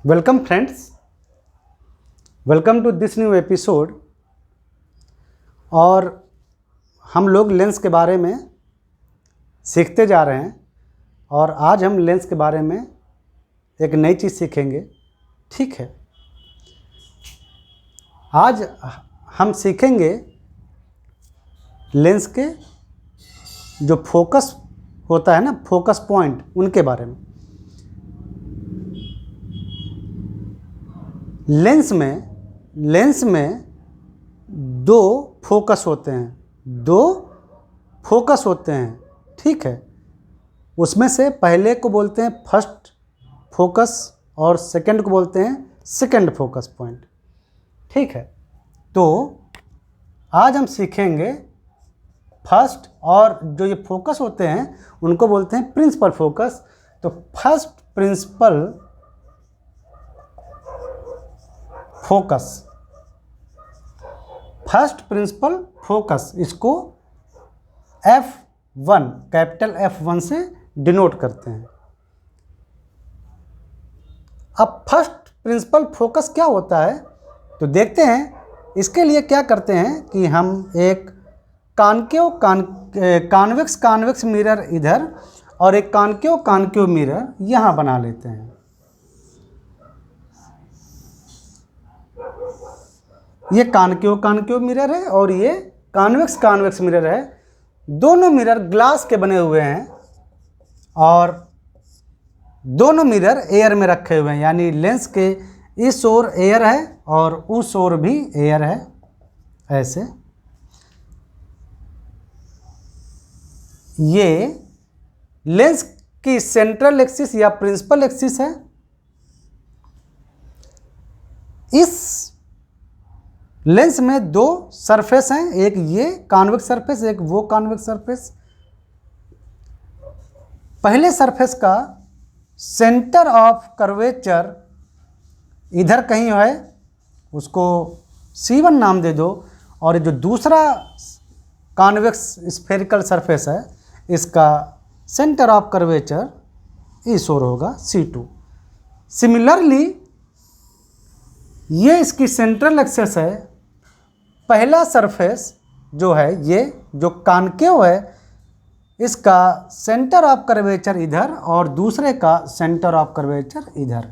Welcome friends, welcome to this new episode. और हम लोग लेंस के बारे में सीखते जा रहे हैं और आज हम लेंस के बारे में एक नई चीज़ सीखेंगे। ठीक है, आज हम सीखेंगे लेंस के जो फोकस होता है ना, फोकस पॉइंट, उनके बारे में। लेंस में दो फोकस होते हैं, ठीक है। उसमें से पहले को बोलते हैं फर्स्ट फोकस और सेकंड को बोलते हैं सेकंड फोकस पॉइंट, ठीक है। तो आज हम सीखेंगे फर्स्ट, और जो ये फोकस होते हैं उनको बोलते हैं प्रिंसिपल फोकस। तो फर्स्ट प्रिंसिपल फोकस, इसको F1, कैपिटल F1 से डिनोट करते हैं। अब फर्स्ट प्रिंसिपल फोकस क्या होता है तो देखते हैं। इसके लिए क्या करते हैं कि हम एक कॉन्वेक्स मिरर इधर और एक कॉन्केव मिरर यहाँ बना लेते हैं। ये कॉन्केव मिरर है और ये कॉन्वेक्स मिरर है। दोनों मिरर ग्लास के बने हुए हैं और दोनों मिरर एयर में रखे हुए हैं, यानी लेंस के इस ओर एयर है और उस ओर भी एयर है। ऐसे ये लेंस की सेंट्रल एक्सिस या प्रिंसिपल एक्सिस है। इस लेंस में दो सरफेस हैं, एक ये कॉन्वेक्स सरफेस, एक वो कॉन्वेक्स सरफेस। पहले सरफेस का सेंटर ऑफ कर्वेचर इधर कहीं है, उसको C1 नाम दे दो। और जो दूसरा कॉन्वेक्स स्फेरिकल सरफेस है, इसका सेंटर ऑफ कर्वेचर इस ओर होगा, C2। सिमिलरली ये इसकी सेंट्रल एक्सिस है। पहला सरफेस जो है, ये जो कॉन्केव है, इसका सेंटर ऑफ कर्वेचर इधर और दूसरे का सेंटर ऑफ कर्वेचर इधर।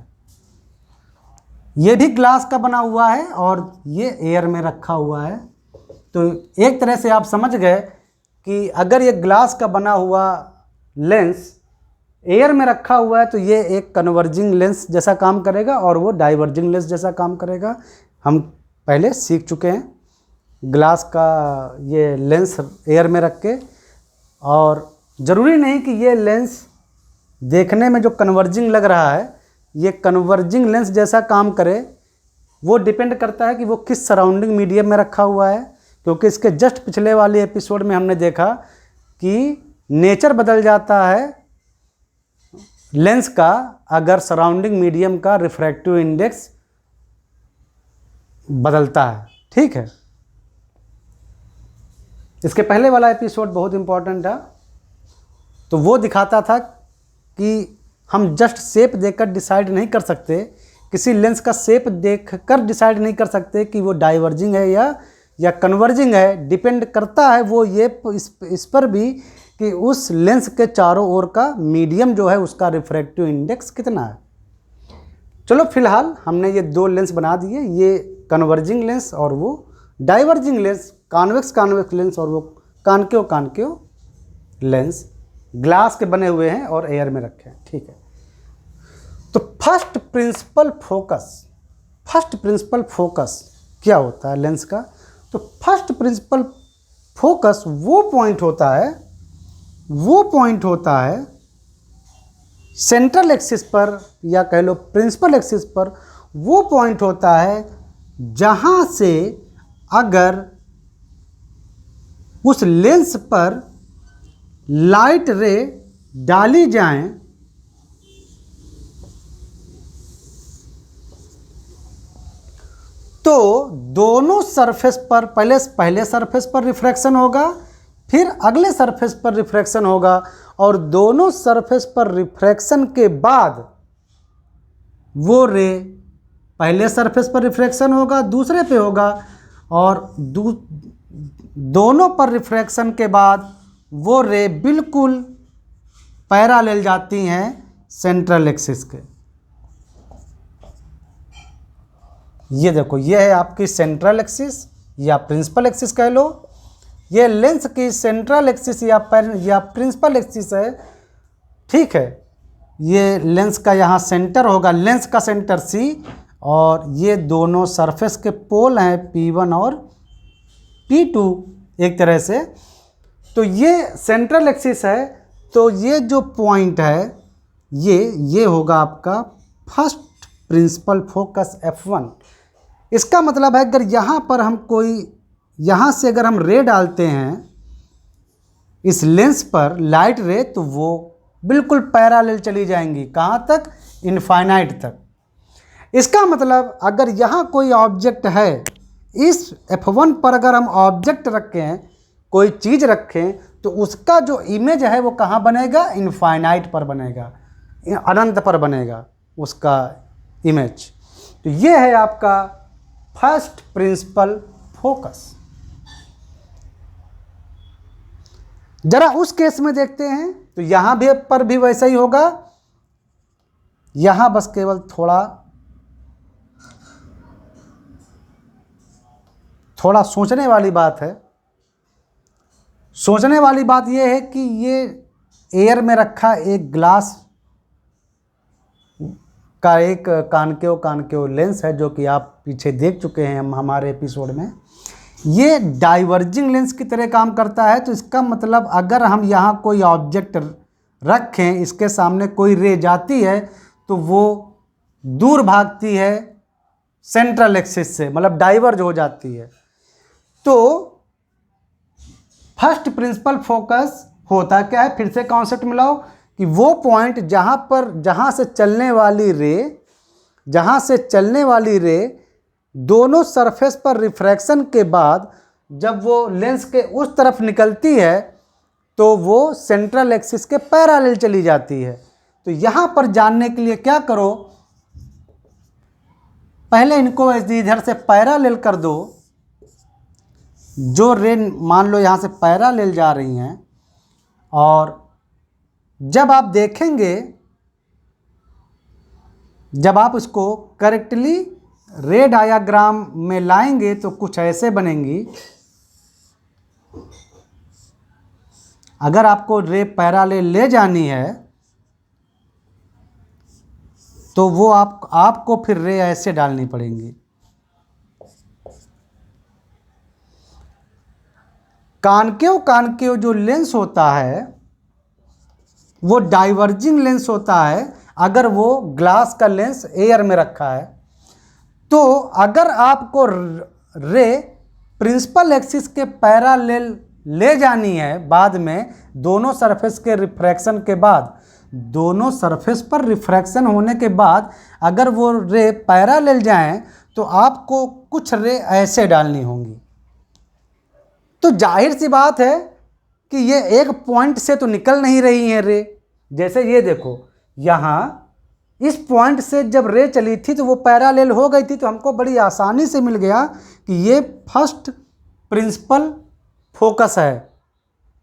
ये भी ग्लास का बना हुआ है और ये एयर में रखा हुआ है। तो एक तरह से आप समझ गए कि अगर ये ग्लास का बना हुआ लेंस एयर में रखा हुआ है तो ये एक कन्वर्जिंग लेंस जैसा काम करेगा और वो डाइवर्जिंग लेंस जैसा काम करेगा। हम पहले सीख चुके हैं ग्लास का ये लेंस एयर में रख के। और ज़रूरी नहीं कि ये लेंस देखने में जो कन्वर्जिंग लग रहा है ये कन्वर्जिंग लेंस जैसा काम करे। वो डिपेंड करता है कि वो किस सराउंडिंग मीडियम में रखा हुआ है, क्योंकि इसके जस्ट पिछले वाले एपिसोड में हमने देखा कि नेचर बदल जाता है लेंस का अगर सराउंडिंग मीडियम का रिफ्रैक्टिव इंडेक्स बदलता है, ठीक है। इसके पहले वाला एपिसोड बहुत इंपॉर्टेंट था। तो वो दिखाता था कि हम जस्ट शेप देखकर डिसाइड नहीं कर सकते, किसी लेंस का शेप देखकर डिसाइड नहीं कर सकते कि वो डाइवर्जिंग है या कन्वर्जिंग है। डिपेंड करता है वो ये इस पर भी कि उस लेंस के चारों ओर का मीडियम जो है उसका रिफ्रैक्टिव इंडेक्स कितना है। चलो फिलहाल हमने ये दो लेंस बना दिए, ये कन्वर्जिंग लेंस और वो डाइवर्जिंग लेंस, कॉन्वेक्स लेंस और वो कॉन्केव लेंस ग्लास के बने हुए हैं और एयर में रखे हैं, ठीक है। तो फर्स्ट प्रिंसिपल फोकस क्या होता है लेंस का? तो फर्स्ट प्रिंसिपल फोकस वो पॉइंट होता है सेंट्रल एक्सिस पर या कह लो प्रिंसिपल एक्सिस पर। वो पॉइंट होता है जहां से अगर उस लेंस पर लाइट रे डाली जाए तो दोनों सरफेस पर पहले सरफेस पर रिफ्रैक्शन होगा, फिर अगले सरफेस पर रिफ्रैक्शन होगा और दोनों सरफेस पर रिफ्रैक्शन के बाद वो रे पहले सरफेस पर रिफ्रैक्शन होगा, दूसरे पे होगा, और दोनों पर रिफ्रैक्शन के बाद वो रे बिल्कुल पैरेलल जाती हैं सेंट्रल एक्सिस के। ये देखो, ये है आपकी सेंट्रल एक्सिस या प्रिंसिपल एक्सिस कह लो। ये लेंस की सेंट्रल एक्सिस या प्रिंसिपल एक्सिस है, ठीक है। ये लेंस का यहाँ सेंटर होगा, लेंस का सेंटर C, और ये दोनों सरफेस के पोल हैं P1 और P2 एक तरह से। तो ये सेंट्रल एक्सिस है, तो ये जो पॉइंट है ये होगा आपका फर्स्ट प्रिंसिपल फोकस F1। इसका मतलब है अगर यहाँ पर हम यहाँ से अगर हम रे डालते हैं इस लेंस पर लाइट रे, तो वो बिल्कुल पैरेलल चली जाएंगी, कहाँ तक? इनफाइनाइट तक। इसका मतलब अगर यहाँ कोई ऑब्जेक्ट है, इस F1 पर अगर हम ऑब्जेक्ट रखें, कोई चीज़ रखें, तो उसका जो इमेज है वो कहाँ बनेगा? इनफाइनाइट पर बनेगा, अनंत पर बनेगा उसका इमेज। तो ये है आपका फर्स्ट प्रिंसिपल फोकस। जरा उस केस में देखते हैं, तो यहाँ भी पर भी वैसा ही होगा। यहाँ बस केवल थोड़ा सोचने वाली बात है। सोचने वाली बात यह है कि ये एयर में रखा एक ग्लास का एक कॉनकेव लेंस है, जो कि आप पीछे देख चुके हैं हम हमारे एपिसोड में। ये डाइवर्जिंग लेंस की तरह काम करता है। तो इसका मतलब अगर हम यहाँ कोई ऑब्जेक्ट रखें, इसके सामने कोई रे जाती है, तो वो दूर भागती है सेंट्रल एक्सिस से, मतलब डाइवर्ज हो जाती है। तो फर्स्ट प्रिंसिपल फोकस होता क्या है? फिर से कॉन्सेप्ट मिलाओ कि वो पॉइंट जहाँ से चलने वाली रे दोनों सरफेस पर रिफ्रैक्शन के बाद जब वो लेंस के उस तरफ निकलती है, तो वो सेंट्रल एक्सिस के पैरेलल चली जाती है। तो यहाँ पर जानने के लिए क्या करो, पहले इनको इधर से पैरेलल कर दो। जो रे मान लो यहाँ से पैरेलल जा रही हैं, और जब आप देखेंगे, जब आप इसको करेक्टली रे डायाग्राम में लाएंगे, तो कुछ ऐसे बनेंगी। अगर आपको रे पैरेलल ले जानी है, तो वो आपको फिर रे ऐसे डालनी पड़ेंगी। कॉनकेव जो लेंस होता है वो डाइवर्जिंग लेंस होता है, अगर वो ग्लास का लेंस एयर में रखा है। तो अगर आपको रे प्रिंसिपल एक्सिस के पैरेलल ले जानी है, बाद में दोनों सरफेस के रिफ्रैक्शन के बाद, दोनों सरफेस पर रिफ्रैक्शन होने के बाद अगर वो रे पैरेलल जाएं, तो आपको कुछ रे ऐसे डालनी होंगी। तो जाहिर सी बात है कि ये एक पॉइंट से तो निकल नहीं रही हैं रे। जैसे ये देखो, यहाँ इस पॉइंट से जब रे चली थी तो वो पैरेलल हो गई थी, तो हमको बड़ी आसानी से मिल गया कि ये फर्स्ट प्रिंसिपल फोकस है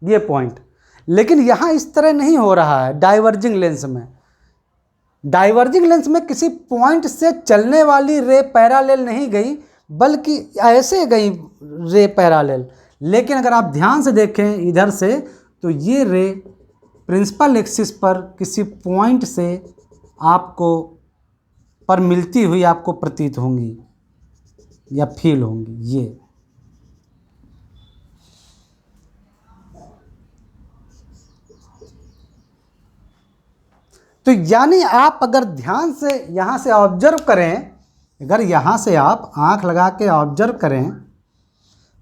ये पॉइंट। लेकिन यहाँ इस तरह नहीं हो रहा है डाइवर्जिंग लेंस में। डाइवर्जिंग लेंस में किसी पॉइंट से चलने वाली रे पैरेलल नहीं गई, बल्कि ऐसे गई रे पैरेलल। लेकिन अगर आप ध्यान से देखें इधर से, तो ये रे प्रिंसिपल एक्सिस पर किसी पॉइंट से आपको पर मिलती हुई आपको प्रतीत होंगी या फील होंगी। ये तो यानी आप अगर ध्यान से यहाँ से ऑब्जर्व करें, अगर यहाँ से आप आंख लगा के ऑब्जर्व करें,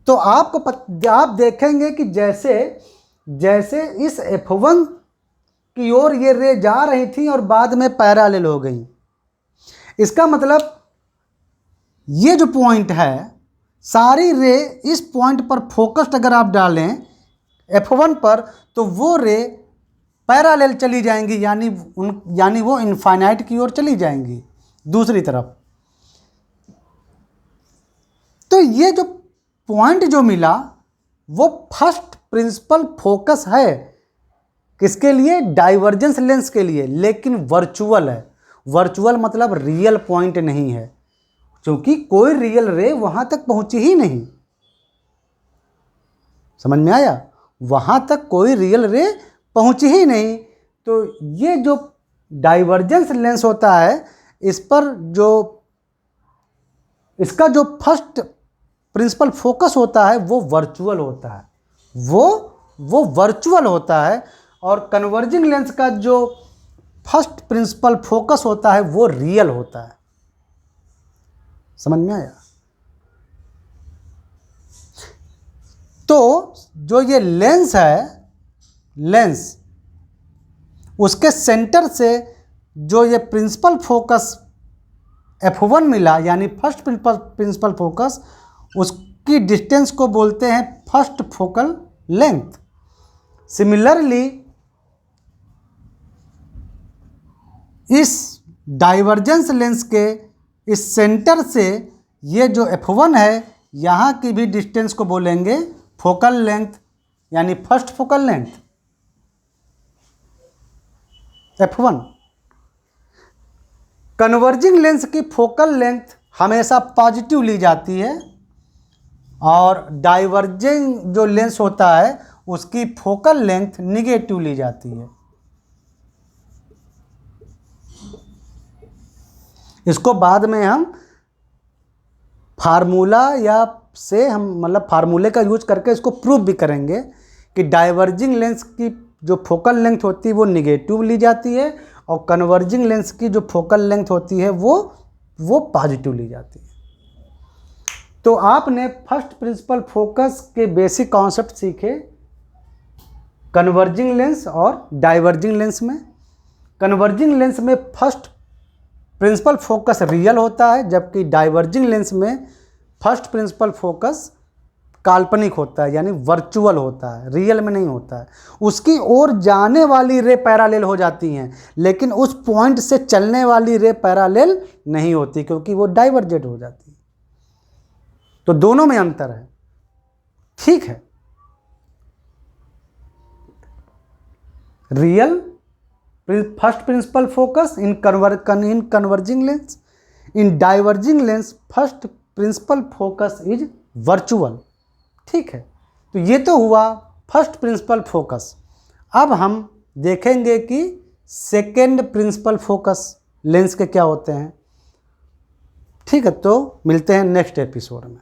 तो आप देखेंगे कि जैसे इस F1 की ओर ये रे जा रही थी और बाद में पैरेलल हो गई। इसका मतलब ये जो पॉइंट है, सारी रे इस पॉइंट पर फोकस्ड अगर आप डालें F1 पर, तो वो रे पैरेलल चली जाएंगी, यानी वो इनफाइनाइट की ओर चली जाएंगी। दूसरी तरफ। तो ये जो पॉइंट जो मिला वो फर्स्ट प्रिंसिपल फोकस है, किसके लिए? डाइवर्जेंस लेंस के लिए, लेकिन वर्चुअल है। वर्चुअल मतलब रियल पॉइंट नहीं है, क्योंकि कोई रियल रे वहां तक पहुंची ही नहीं। समझ में आया? वहां तक कोई रियल रे पहुंची ही नहीं। तो ये जो डाइवर्जेंस लेंस होता है, इस पर जो इसका जो फर्स्ट प्रिंसिपल फोकस होता है वो वर्चुअल होता है, वो वर्चुअल होता है। और कन्वर्जिंग लेंस का जो फर्स्ट प्रिंसिपल फोकस होता है वो रियल होता है। समझ में आया? तो जो ये लेंस है, लेंस उसके सेंटर से जो ये प्रिंसिपल फोकस F1 मिला, यानी फर्स्ट प्रिंसिपल फोकस, उसकी डिस्टेंस को बोलते हैं फर्स्ट फोकल लेंथ। सिमिलरली इस डाइवर्जेंस लेंस के इस सेंटर से ये जो F1 है, यहाँ की भी डिस्टेंस को बोलेंगे फोकल लेंथ, यानी first focal length F1। Converging lens की फोकल लेंथ हमेशा पॉजिटिव ली जाती है, और डाइवर्जिंग जो लेंस होता है उसकी फोकल लेंथ निगेटिव ली जाती है। इसको बाद में हम फार्मूला या से हम मतलब फार्मूले का यूज करके इसको प्रूव भी करेंगे कि डाइवर्जिंग लेंस की जो फोकल लेंथ होती है वो निगेटिव ली जाती है, और कन्वर्जिंग लेंस की जो फोकल लेंथ होती है वो पॉजिटिव ली जाती है। तो आपने फर्स्ट प्रिंसिपल फोकस के बेसिक कॉन्सेप्ट सीखे कन्वर्जिंग लेंस और डाइवर्जिंग लेंस में। कन्वर्जिंग लेंस में फर्स्ट प्रिंसिपल फोकस रियल होता है, जबकि डाइवर्जिंग लेंस में फर्स्ट प्रिंसिपल फोकस काल्पनिक होता है, यानी वर्चुअल होता है, रियल में नहीं होता है। उसकी ओर जाने वाली रे पैरालेल हो जाती हैं, लेकिन उस पॉइंट से चलने वाली रे पैरालेल नहीं होती, क्योंकि वो डाइवर्जेंट हो जाती है। तो दोनों में अंतर है, ठीक है। Real first principle focus in converging lens, in diverging lens first principle focus is virtual, ठीक है। तो ये तो हुआ फर्स्ट प्रिंसिपल फोकस। अब हम देखेंगे कि सेकेंड प्रिंसिपल फोकस लेंस के क्या होते हैं, ठीक है। तो मिलते हैं नेक्स्ट एपिसोड में।